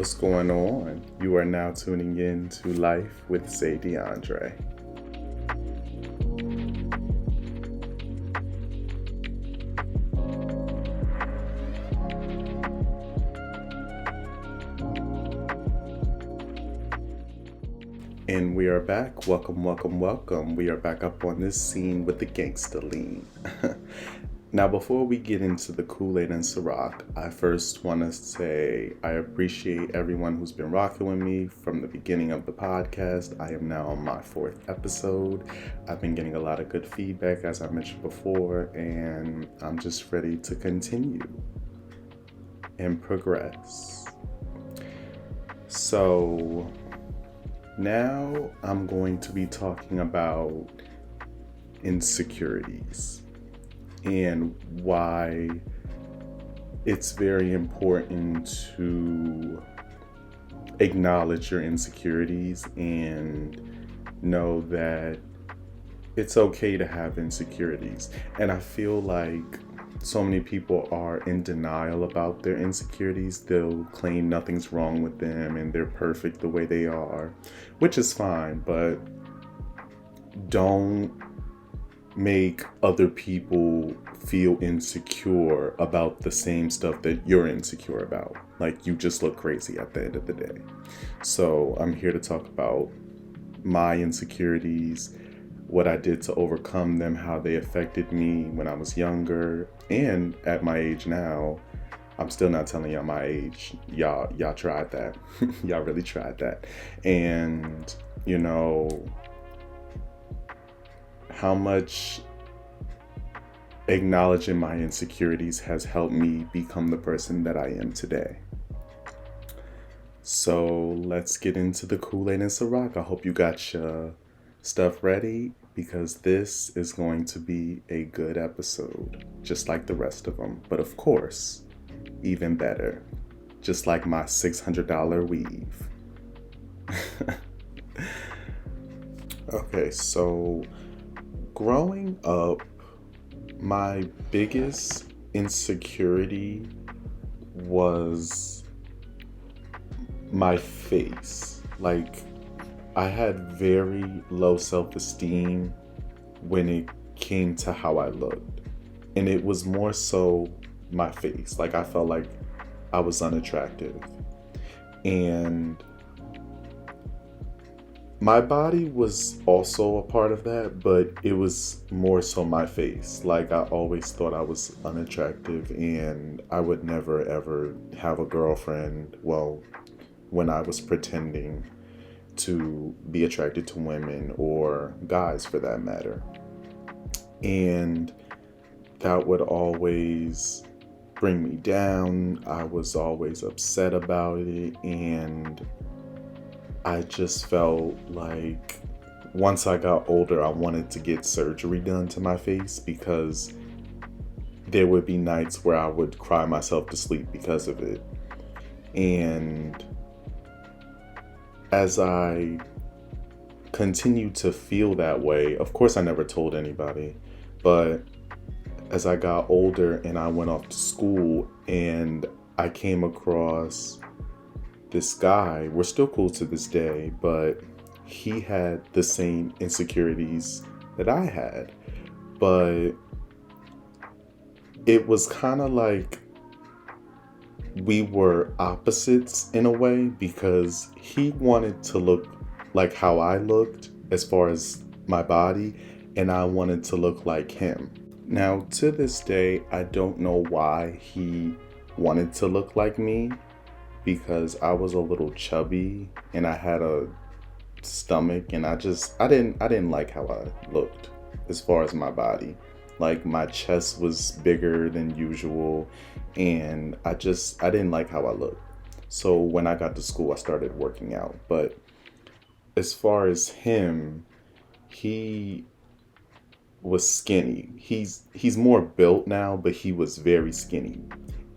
What's going on? You are now tuning in to Life with Say DeAndre. And we are back. Welcome. We are back up on this scene with the gangster lean. Now, before we get into the Kool-Aid and Ciroc, I first want to say I appreciate everyone who's been rocking with me from the beginning of the podcast. I am now on my 4th episode. I've been getting a lot of good feedback, as I mentioned before, and I'm just ready to continue and progress. So now I'm going to be talking about insecurities and why it's very important to acknowledge your insecurities and know that it's okay to have insecurities. And I feel like so many people are in denial about their insecurities. They'll claim nothing's wrong with them and they're perfect the way they are, which is fine, but don't make other people feel insecure about the same stuff that you're insecure about. Like, you just look crazy at the end of the day. So I'm here to talk about my insecurities, what I did to overcome them, how they affected me when I was younger and at my age now. I'm still not telling y'all my age. Y'all tried that. Y'all really tried that. And how much acknowledging my insecurities has helped me become the person that I am today. So let's get into the Kool-Aid and Ciroc. I hope you got your stuff ready, because this is going to be a good episode, just like the rest of them. But of course, even better, just like my $600 weave. Okay, so growing up, my biggest insecurity was my face. Like, I had very low self-esteem when it came to how I looked. And it was more so my face. Like, I felt like I was unattractive. And my body was also a part of that, but it was more so my face. Like, I always thought I was unattractive and I would never ever have a girlfriend. Well, when I was pretending to be attracted to women or guys for that matter. And that would always bring me down. I was always upset about it, and I just felt like once I got older, I wanted to get surgery done to my face, because there would be nights where I would cry myself to sleep because of it. And as I continued to feel that way, of course I never told anybody, but as I got older and I went off to school and I came across this guy, we're still cool to this day, but he had the same insecurities that I had. But it was kind of like we were opposites in a way, because he wanted to look like how I looked as far as my body, and I wanted to look like him. Now, to this day, I don't know why he wanted to look like me, because I was a little chubby and I had a stomach, and I didn't like how I looked as far as my body. Like, my chest was bigger than usual, and I didn't like how I looked. So when I got to school, I started working out. But as far as him, he was skinny. He's more built now, but he was very skinny.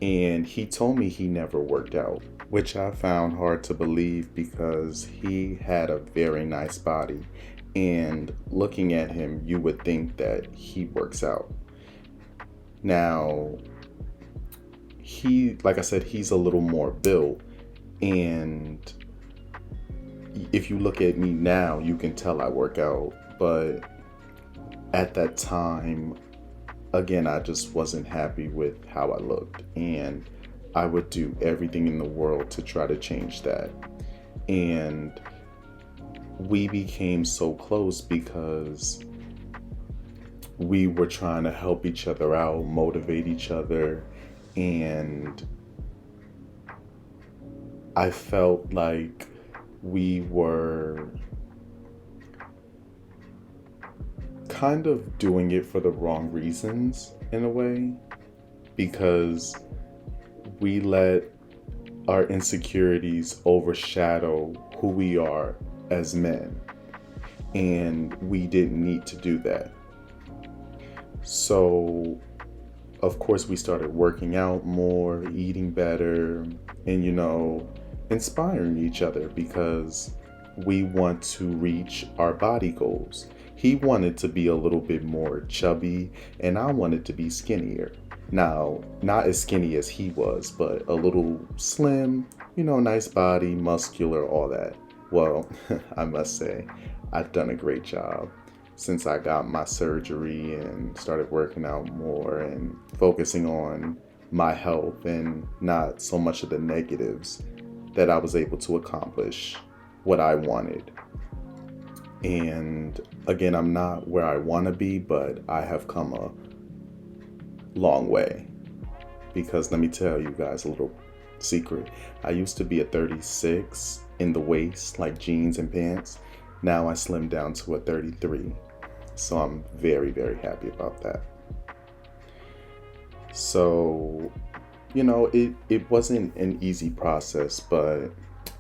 And he told me he never worked out, which I found hard to believe, because he had a very nice body. And looking at him, you would think that he works out. Now, like I said, he's a little more built, And if you look at me now, you can tell I work out. But at that time, again, I just wasn't happy with how I looked. And I would do everything in the world to try to change that. And we became so close because we were trying to help each other out, motivate each other, and I felt like we were kind of doing it for the wrong reasons in a way, because we let our insecurities overshadow who we are as men, and we didn't need to do that. So of course we started working out more, eating better, and inspiring each other, because we want to reach our body goals. He wanted to be a little bit more chubby, and I wanted to be skinnier. Now, not as skinny as he was, but a little slim, nice body, muscular, all that. Well, I must say, I've done a great job since I got my surgery and started working out more and focusing on my health and not so much of the negatives, that I was able to accomplish what I wanted. And again, I'm not where I want to be, but I have come a long way. Because let me tell you guys a little secret. I used to be a 36 in the waist, like jeans and pants. Now I slimmed down to a 33. So I'm very, very happy about that. So, it wasn't an easy process, but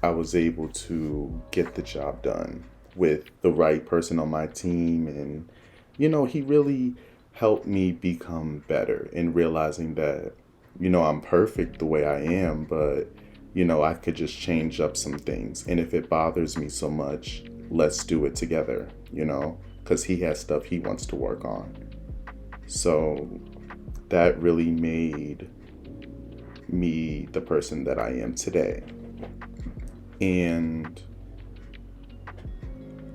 I was able to get the job done with the right person on my team. And, he really helped me become better in realizing that, I'm perfect the way I am, but, I could just change up some things. And if it bothers me so much, let's do it together, because he has stuff he wants to work on. So that really made me the person that I am today. And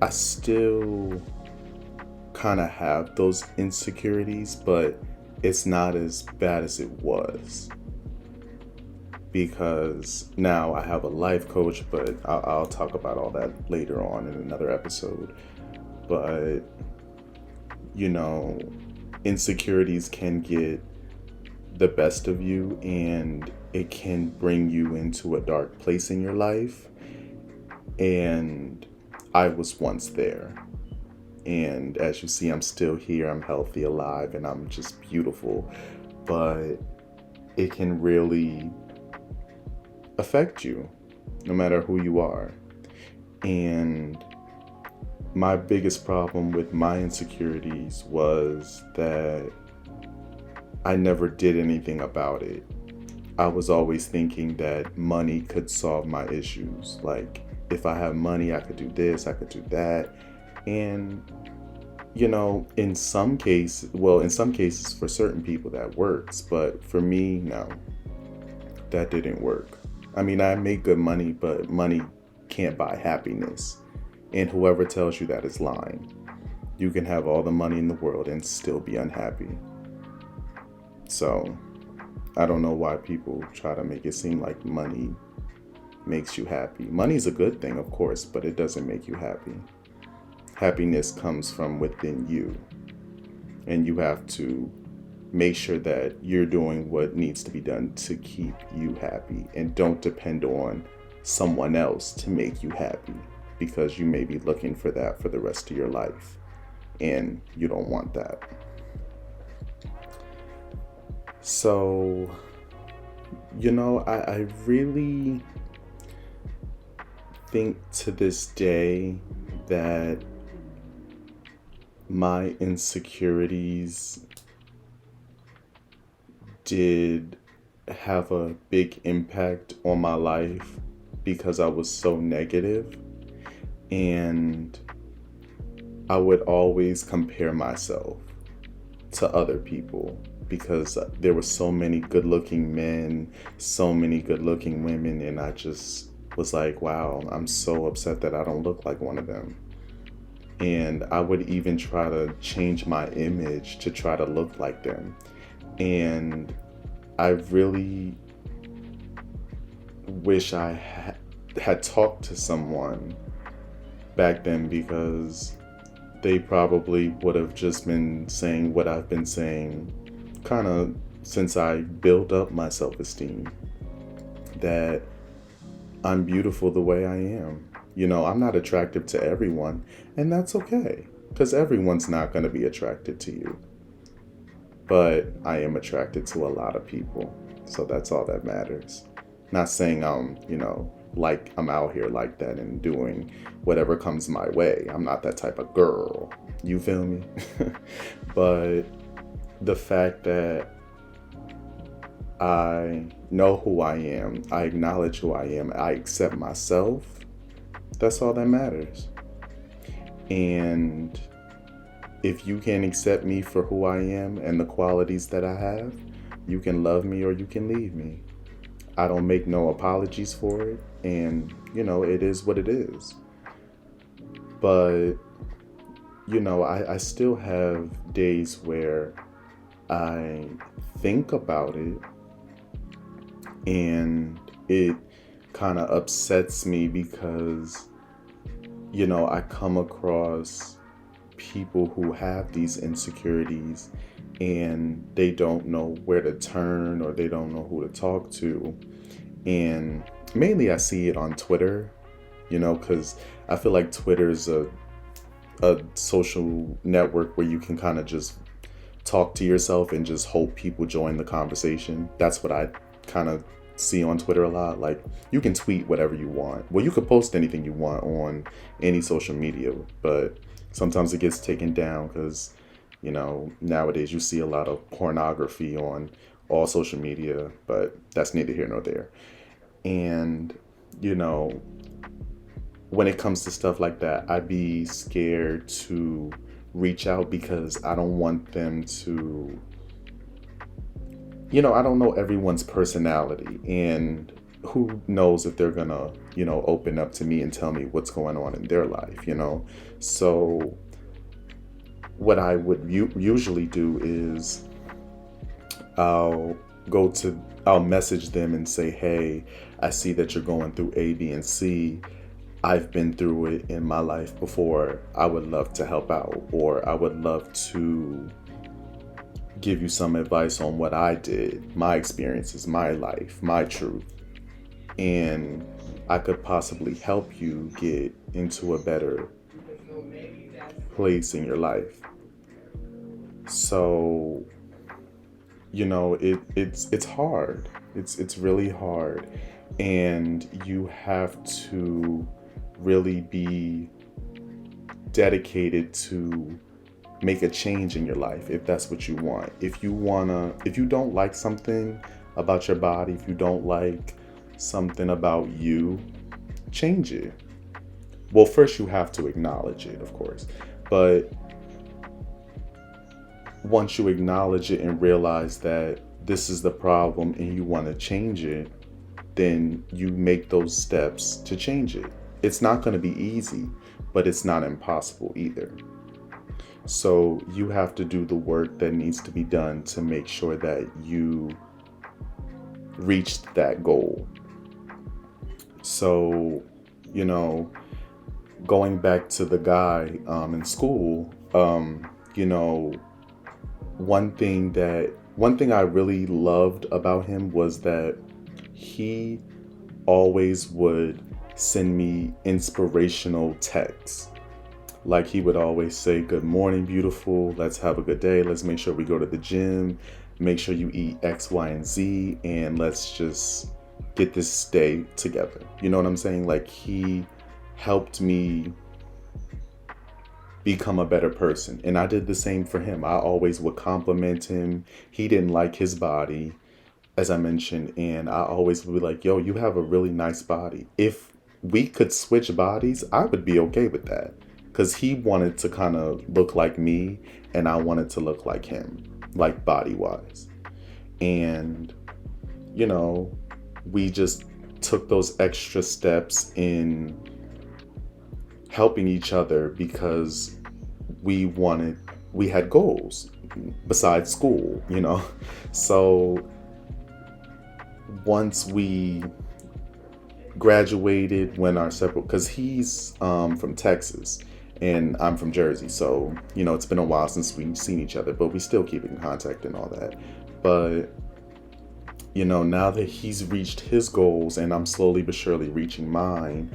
I still kind of have those insecurities, but it's not as bad as it was, because now I have a life coach, but I'll talk about all that later on in another episode. But, insecurities can get the best of you, and it can bring you into a dark place in your life. And I was once there. And as you see, I'm still here. I'm healthy, alive, and I'm just beautiful. But it can really affect you, no matter who you are. And my biggest problem with my insecurities was that I never did anything about it. I was always thinking that money could solve my issues. Like, if I have money, I could do this, I could do that. And, in some cases for certain people that works. But for me, no, that didn't work. I mean, I make good money, but money can't buy happiness. And whoever tells you that is lying. You can have all the money in the world and still be unhappy. So, I don't know why people try to make it seem like money makes you happy. Money's a good thing, of course, but it doesn't make you happy. Happiness comes from within you. And you have to make sure that you're doing what needs to be done to keep you happy. And don't depend on someone else to make you happy, because you may be looking for that for the rest of your life. And you don't want that. So, I really think to this day that my insecurities did have a big impact on my life, because I was so negative, and I would always compare myself to other people, because there were so many good-looking men, so many good-looking women, and I just was like, wow, I'm so upset that I don't look like one of them. And I would even try to change my image to try to look like them. And I really wish I had talked to someone back then, because they probably would have just been saying what I've been saying kind of since I built up my self esteem, that I'm beautiful the way I am. I'm not attractive to everyone, and that's okay, because everyone's not going to be attracted to you. But I am attracted to a lot of people, so that's all that matters. Not saying like I'm out here like that and doing whatever comes my way. I'm not that type of girl. You feel me? But the fact that I know who I am, I acknowledge who I am, I accept myself, that's all that matters. And if you can accept me for who I am and the qualities that I have, you can love me or you can leave me. I don't make no apologies for it, and it is what it is. But I still have days where I think about it, and it kind of upsets me because I come across people who have these insecurities and they don't know where to turn, or they don't know who to talk to. And mainly I see it on Twitter, because I feel like Twitter is a social network where you can kind of just talk to yourself and just hope people join the conversation. That's what I kind of see on Twitter a lot. Like, you can tweet whatever you want. Well, you could post anything you want on any social media, but sometimes it gets taken down because, nowadays you see a lot of pornography on all social media, but that's neither here nor there. And, when it comes to stuff like that, I'd be scared to reach out because I don't want them to, I don't know everyone's personality, and who knows if they're gonna, open up to me and tell me what's going on in their life, So what I would usually do is I'll message them and say, hey, I see that you're going through A, B, and C. I've been through it in my life before. I would love to help out, or I would love to give you some advice on what I did, my experiences, my life, my truth. And I could possibly help you get into a better place in your life. So, it's hard. It's really hard. And you have to really be dedicated to make a change in your life if that's what you want. If you don't like something about your body, if you don't like something about you, change it. Well, first you have to acknowledge it, of course. But once you acknowledge it and realize that this is the problem and you want to change it, then you make those steps to change it. It's not going to be easy, but it's not impossible either. So you have to do the work that needs to be done to make sure that you reached that goal. So, going back to the guy in school, one thing I really loved about him was that he always would send me inspirational texts. Like, he would always say, good morning, beautiful. Let's have a good day. Let's make sure we go to the gym. Make sure you eat X, Y, and Z. And let's just get this day together. You know what I'm saying? Like, he helped me become a better person. And I did the same for him. I always would compliment him. He didn't like his body, as I mentioned. And I always would be like, yo, you have a really nice body. If we could switch bodies, I would be okay with that. Because he wanted to kind of look like me, and I wanted to look like him, like body-wise. And, we just took those extra steps in helping each other because we had goals besides school. So once we graduated, when our separate, because he's from Texas and I'm from Jersey, so it's been a while since we've seen each other, but we still keep in contact and all that. But now that he's reached his goals and I'm slowly but surely reaching mine,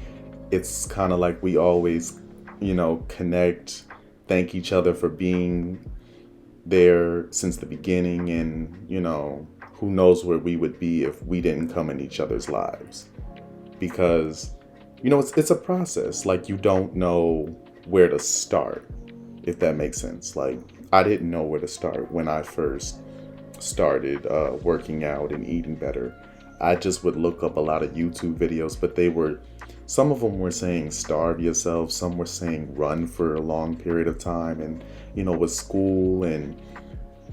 it's kind of like we always connect, thank each other for being there since the beginning, and who knows where we would be if we didn't come in each other's lives, because it's a process. Like, you don't know where to start, if that makes sense. Like, I didn't know where to start when I first started working out and eating better. I just would look up a lot of YouTube videos, but some of them were saying starve yourself, some were saying run for a long period of time. And with school, and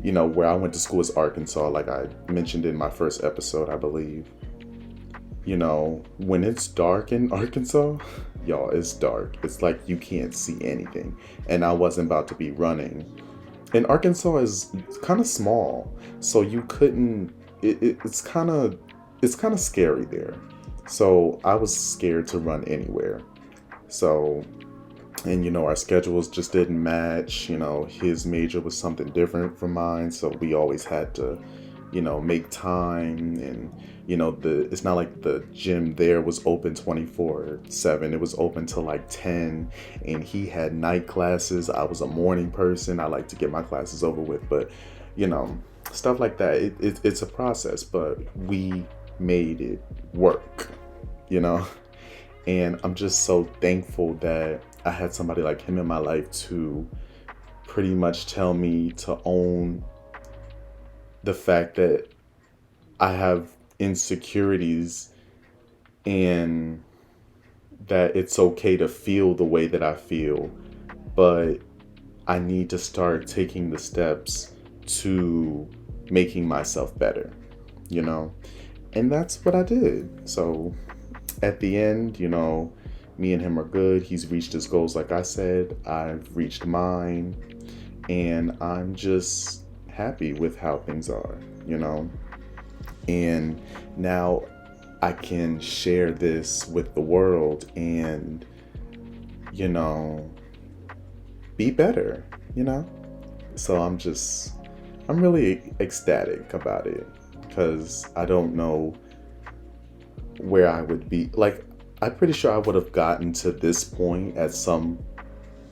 where I went to school is Arkansas, like I mentioned in my first episode, I believe. When it's dark in Arkansas, y'all, it's dark. It's like you can't see anything. And I wasn't about to be running. And Arkansas is kind of small, so you couldn't. It's kind of scary there. So I was scared to run anywhere. So, and our schedules just didn't match. His major was something different from mine, so we always had to make time. And it's not like the gym there was open 24/7. It was open till like 10, and he had night classes. I was a morning person. I like to get my classes over with, but stuff like that. It's a process, but we made it work. And I'm just so thankful that I had somebody like him in my life to pretty much tell me to own the fact that I have insecurities, and that it's okay to feel the way that I feel, but I need to start taking the steps to making myself better, and that's what I did. So at the end, me and him are good. He's reached his goals, like I said. I've reached mine, and I'm just happy with how things are, and now I can share this with the world and be better. So I'm really ecstatic about it, because I don't know where I would be. Like, I'm pretty sure I would have gotten to this point at some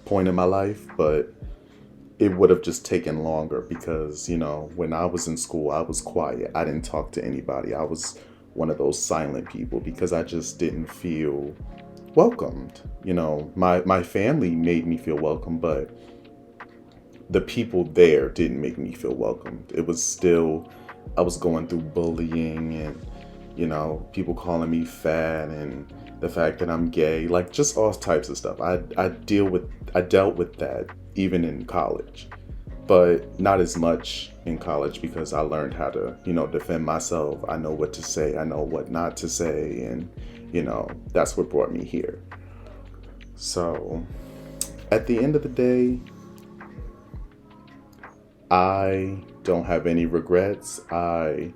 point in my life, but it would have just taken longer, because when I was in school, I was quiet. I didn't talk to anybody. I was one of those silent people because I just didn't feel welcomed. My family made me feel welcome, but the people there didn't make me feel welcomed. It was still, I was going through bullying, and people calling me fat, and the fact that I'm gay, like just all types of stuff. I dealt with that even in college, but not as much in college, because I learned how to defend myself. I know what to say, I know what not to say, and that's what brought me here. So at the end of the day, I don't have any regrets. I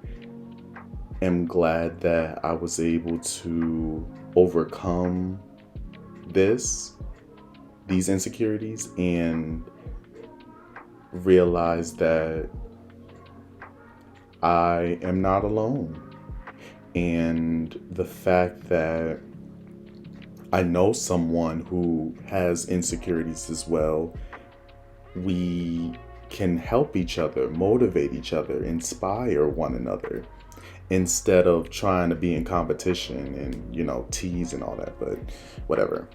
am glad that I was able to overcome these insecurities, and realize that I am not alone. And the fact that I know someone who has insecurities as well, we can help each other, motivate each other, inspire one another, instead of trying to be in competition and tease and all that. But whatever.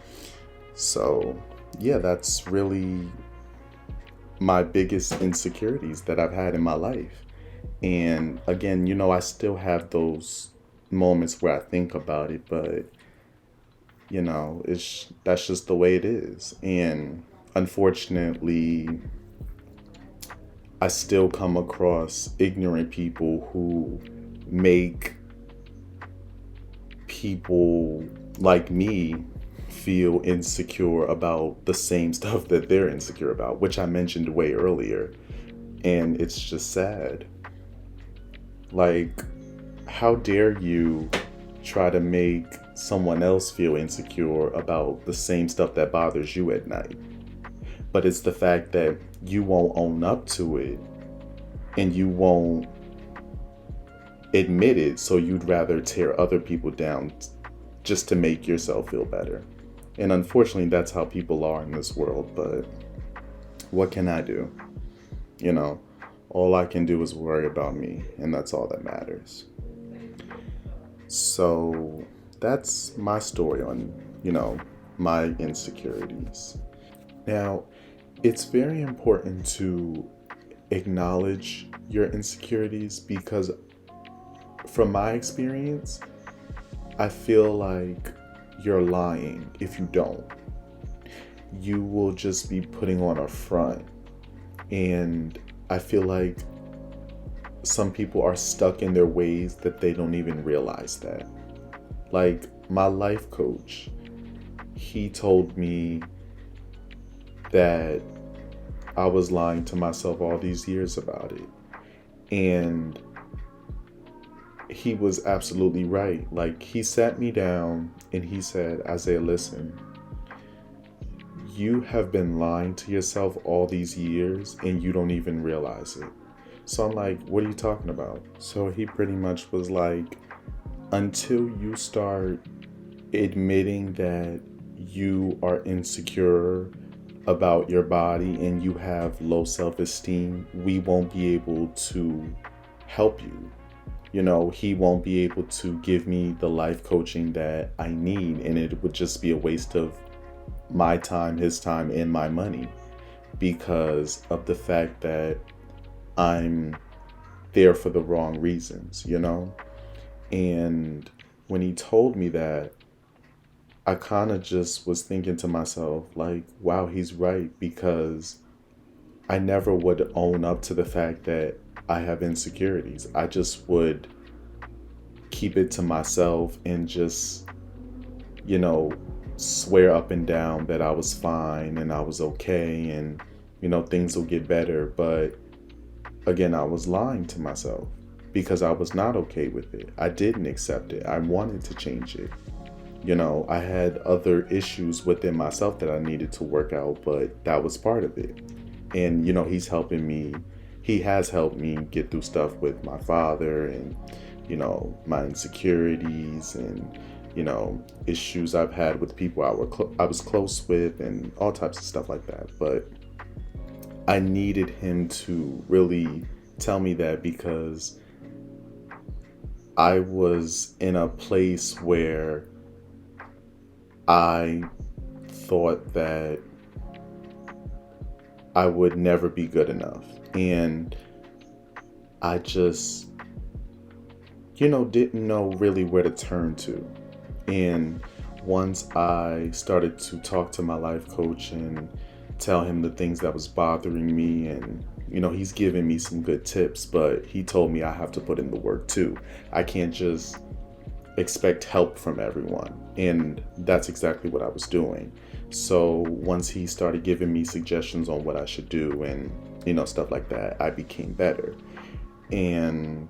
So yeah, that's really my biggest insecurities that I've had in my life. And again, I still have those moments where I think about it, but that's just the way it is. And unfortunately, I still come across ignorant people who make people like me feel insecure about the same stuff that they're insecure about, which I mentioned way earlier. And it's just sad. Like, how dare you try to make someone else feel insecure about the same stuff that bothers you at night? But it's the fact that you won't own up to it and you won't admit it, so you'd rather tear other people down just to make yourself feel better. And unfortunately, that's how people are in this world, but what can I do? You know, all I can do is worry about me, and that's all that matters. So that's my story on, my insecurities. Now, it's very important to acknowledge your insecurities because, from my experience, I feel like you're lying if you don't. You will just be putting on a front. And I feel like some people are stuck in their ways that they don't even realize that. Like my life coach, he told me that I was lying to myself all these years about it. And he was absolutely right. Like, he sat me down and he said, Isaiah, listen, you have been lying to yourself all these years and you don't even realize it. So I'm like, what are you talking about? So he pretty much was like, until you start admitting that you are insecure about your body and you have low self-esteem, we won't be able to help you. He won't be able to give me the life coaching that I need, and it would just be a waste of my time, his time, and my money because of the fact that I'm there for the wrong reasons, And when he told me that, I kind of just was thinking to myself, like, wow, he's right, because I never would own up to the fact that I have insecurities. I just would keep it to myself and just, swear up and down that I was fine and I was okay and, things will get better. But again, I was lying to myself because I was not okay with it. I didn't accept it. I wanted to change it. I had other issues within myself that I needed to work out, but that was part of it. And, he's helping me. He has helped me get through stuff with my father and, my insecurities and, issues I've had with people I was close with and all types of stuff like that. But I needed him to really tell me that because I was in a place where I thought that I would never be good enough. And I just, didn't know really where to turn to. And once I started to talk to my life coach and tell him the things that was bothering me, and, he's given me some good tips, but he told me I have to put in the work too. I can't just expect help from everyone. And that's exactly what I was doing. So once he started giving me suggestions on what I should do and, stuff like that, I became better. And,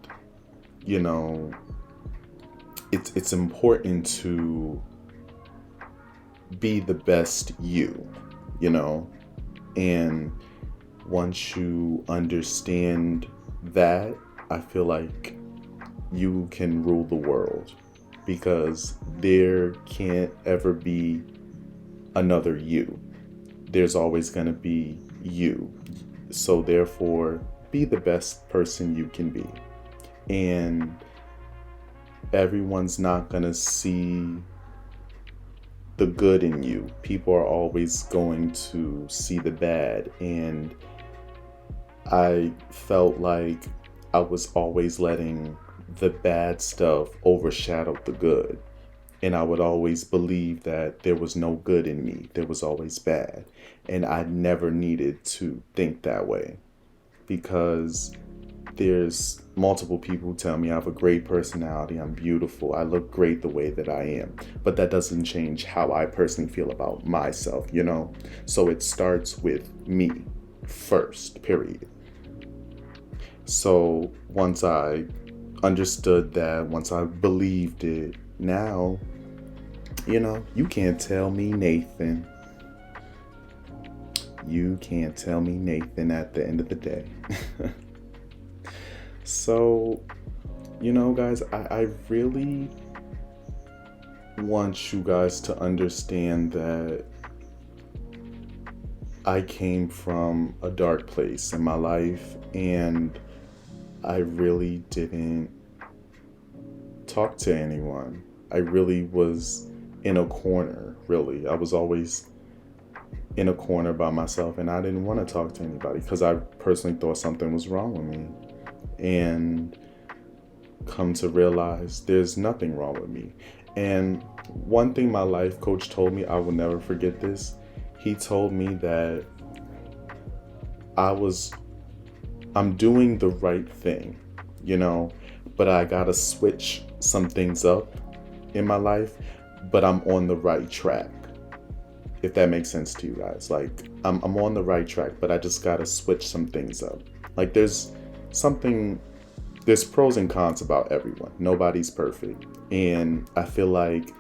it's important to be the best you, and once you understand that, I feel like you can rule the world because there can't ever be another you. There's always going to be you. So therefore, be the best person you can be. And everyone's not going to see the good in you. People are always going to see the bad. And I felt like I was always letting the bad stuff overshadow the good. And I would always believe that there was no good in me. There was always bad. And I never needed to think that way because There's multiple people who tell me I have a great personality, I'm beautiful, I look great the way that I am. But that doesn't change how I personally feel about myself, you know? So it starts with me first, period. So once I understood that, once I believed it, now, you can't tell me Nathan. You can't tell me Nathan at the end of the day. So, guys, I really want you guys to understand that I came from a dark place in my life, and I really didn't talk to anyone. I really was in a corner, really. I was always in a corner by myself, and I didn't want to talk to anybody because I personally thought something was wrong with me. And come to realize there's nothing wrong with me. And one thing my life coach told me, I will never forget this. He told me that I'm doing the right thing, but I gotta switch some things up in my life, but I'm on the right track. If that makes sense to you guys. Like, I'm on the right track, but I just gotta switch some things up. Like, there's pros and cons about everyone. Nobody's perfect. And I feel like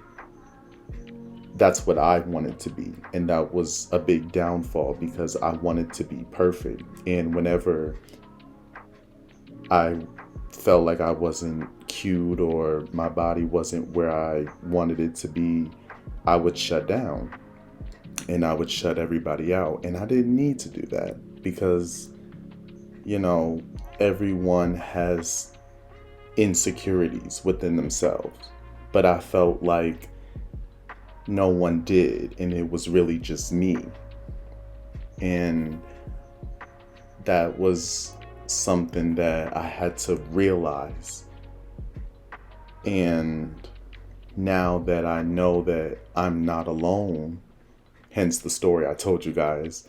that's what I wanted to be. And that was a big downfall because I wanted to be perfect. And whenever I felt like I wasn't cute or my body wasn't where I wanted it to be, I would shut down and I would shut everybody out. And I didn't need to do that because, everyone has insecurities within themselves. But I felt like no one did, and it was really just me. And that was something that I had to realize. And now that I know that I'm not alone, hence the story I told you guys,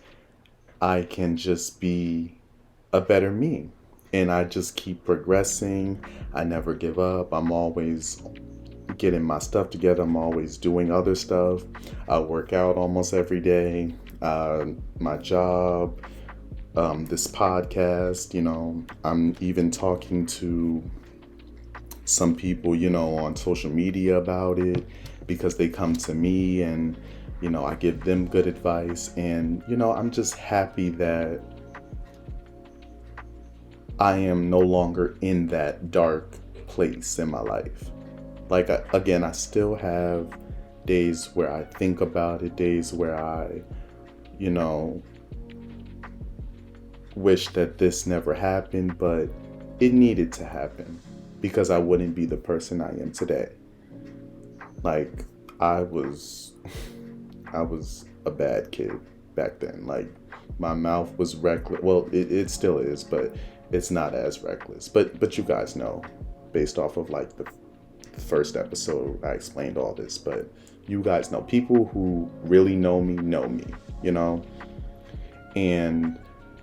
I can just be a better me. And I just keep progressing. I never give up. I'm always getting my stuff together. I'm always doing other stuff. I work out almost every day. My job, this podcast, I'm even talking to some people, on social media about it because they come to me and, I give them good advice. And, I'm just happy that I am no longer in that dark place in my life. Like, I still have days where I think about it, days where I, wish that this never happened, but it needed to happen because I wouldn't be the person I am today. Like, I was a bad kid back then. Like, my mouth was reckless. Well, it still is, but it's not as reckless. But you guys know, based off of like the first episode, I explained all this. But you guys know, people who really know me, and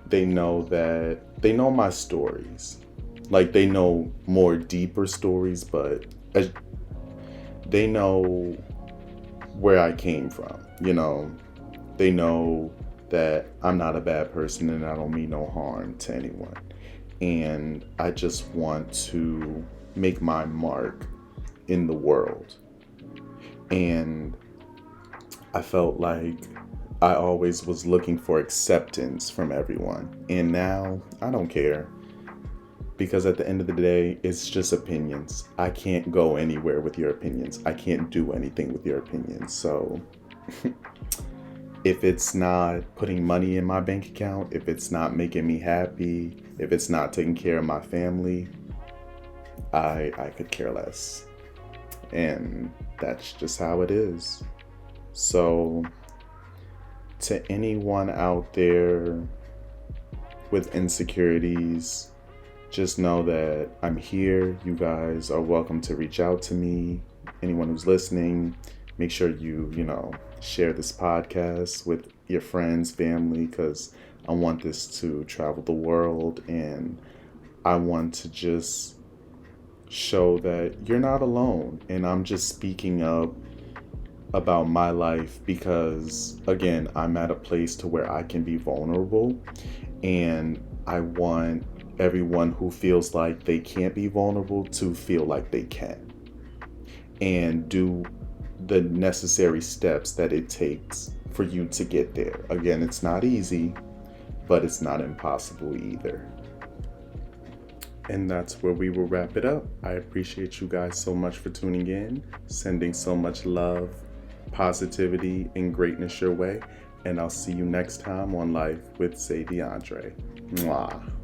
they know my stories. Like, they know more deeper stories, but they know where I came from. They know that I'm not a bad person and I don't mean no harm to anyone. And I just want to make my mark in the world. And I felt like I always was looking for acceptance from everyone. And now I don't care. Because at the end of the day, it's just opinions. I can't go anywhere with your opinions. I can't do anything with your opinions. So if it's not putting money in my bank account, if it's not making me happy, if it's not taking care of my family, I could care less. And that's just how it is. So to anyone out there with insecurities, just know that I'm here. You guys are welcome to reach out to me. Anyone who's listening, make sure you share this podcast with your friends, family, because I want this to travel the world. And I want to just show that you're not alone. And I'm just speaking up about my life because, again, I'm at a place to where I can be vulnerable, and I want everyone who feels like they can't be vulnerable to feel like they can and do the necessary steps that it takes for you to get there. Again, it's not easy, but it's not impossible either. And that's where we will wrap it up. I appreciate you guys so much for tuning in, sending so much love, positivity, and greatness your way. And I'll see you next time on Life with Say DeAndre. Mwah.